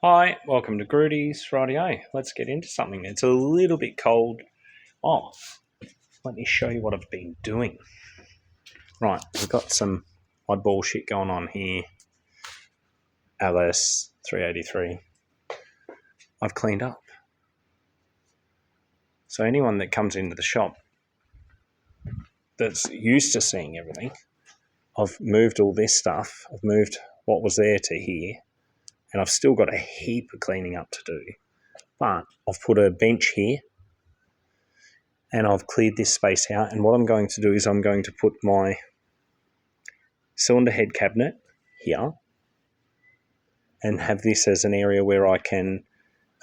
Hi, welcome to Grudy's Radio. Let's get into something. It's a little bit cold. Oh, let me show you what I've been doing. Right, we've got some oddball shit going on here. LS 383. I've cleaned up. So anyone that comes into the shop that's used to seeing everything, I've moved all this stuff. I've moved what was there to here. And I've still got a heap of cleaning up to do. But I've put a bench here and I've cleared this space out. And what I'm going to do is I'm going to put my cylinder head cabinet here and have this as an area where I can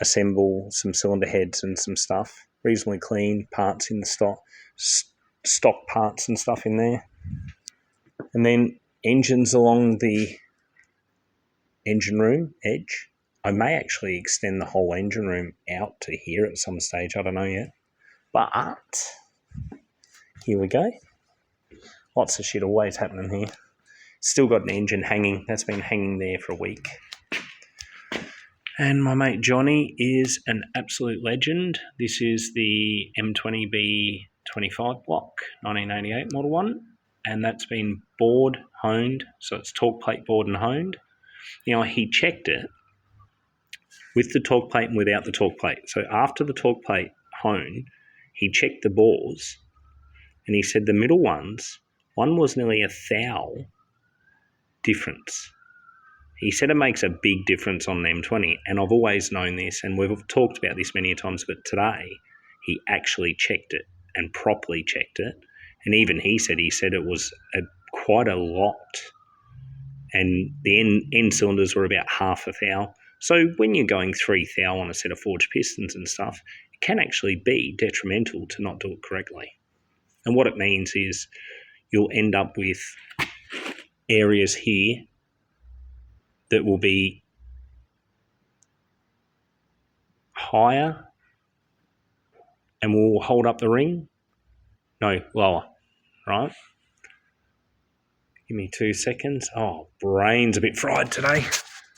assemble some cylinder heads and some stuff. Reasonably clean parts in the stock parts and stuff in there. And then engines along the engine room edge. I may actually extend the whole engine room out to here at some stage. I don't know yet. But here we go. Lots of shit always happening here. Still got an engine hanging. That's been hanging there for a week. And my mate Johnny is an absolute legend. This is the M20B25 block, 1988 Model 1. And that's been bored, honed. So it's torque plate bored and honed. Now, he checked it with the torque plate and without the torque plate. So after the torque plate hone, he checked the bores and he said the middle ones, one was nearly 1,000 difference. He said it makes a big difference on an M20, and I've always known this, and we've talked about this many times, but today he actually checked it and properly checked it. And even he said it was quite a lot. And the end cylinders were about half a thou. So when you're going 3 thou on a set of forged pistons and stuff, it can actually be detrimental to not do it correctly. And what it means is you'll end up with areas here that will be higher and will hold up the ring. No, lower, right? Give me 2 seconds. Oh, brain's a bit fried today.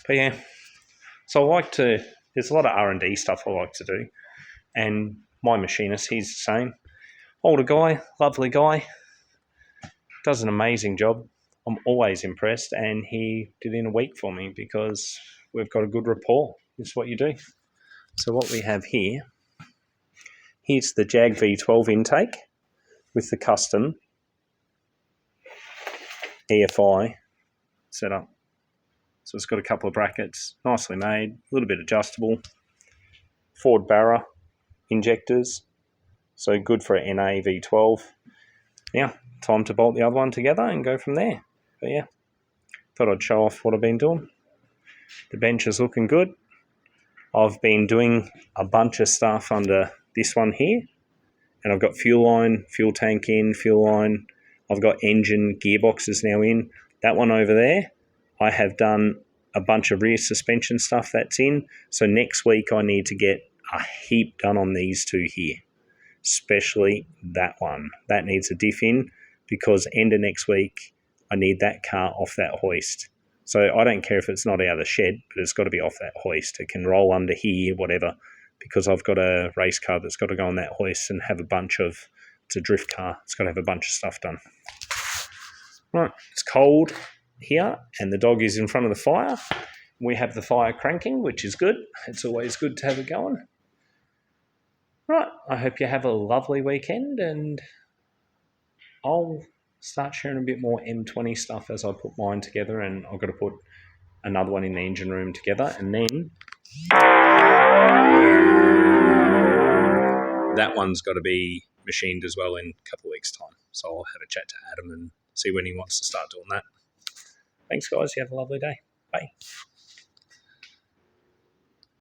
But yeah, so there's a lot of R&D stuff I like to do. And my machinist, he's the same. Older guy, lovely guy, does an amazing job. I'm always impressed, and he did it in a week for me because we've got a good rapport. It's what you do. So what we have here's the Jag V12 intake with the custom EFI setup. So it's got a couple of brackets, nicely made, a little bit adjustable. Ford Barra injectors, so good for an NA V12. Now, time to bolt the other one together and go from there. But yeah, thought I'd show off what I've been doing. The bench is looking good. I've been doing a bunch of stuff under this one here, and I've got fuel line, fuel tank in, fuel line. I've got engine gearboxes now in. That one over there, I have done a bunch of rear suspension stuff that's in. So next week I need to get a heap done on these two here, especially that one. That needs a diff in because end of next week I need that car off that hoist. So I don't care if it's not out of the shed, but it's got to be off that hoist. It can roll under here, whatever, because I've got a race car that's got to go on that hoist and have it's a drift car. It's got to have a bunch of stuff done. Right, it's cold here and the dog is in front of the fire. We have the fire cranking, which is good. It's always good to have it going. Right, I hope you have a lovely weekend, and I'll start sharing a bit more M20 stuff as I put mine together, and I've got to put another one in the engine room together, and then that one's got to be machined as well in a couple of weeks' time. So I'll have a chat to Adam and see when he wants to start doing that. Thanks, guys. You have a lovely day. Bye.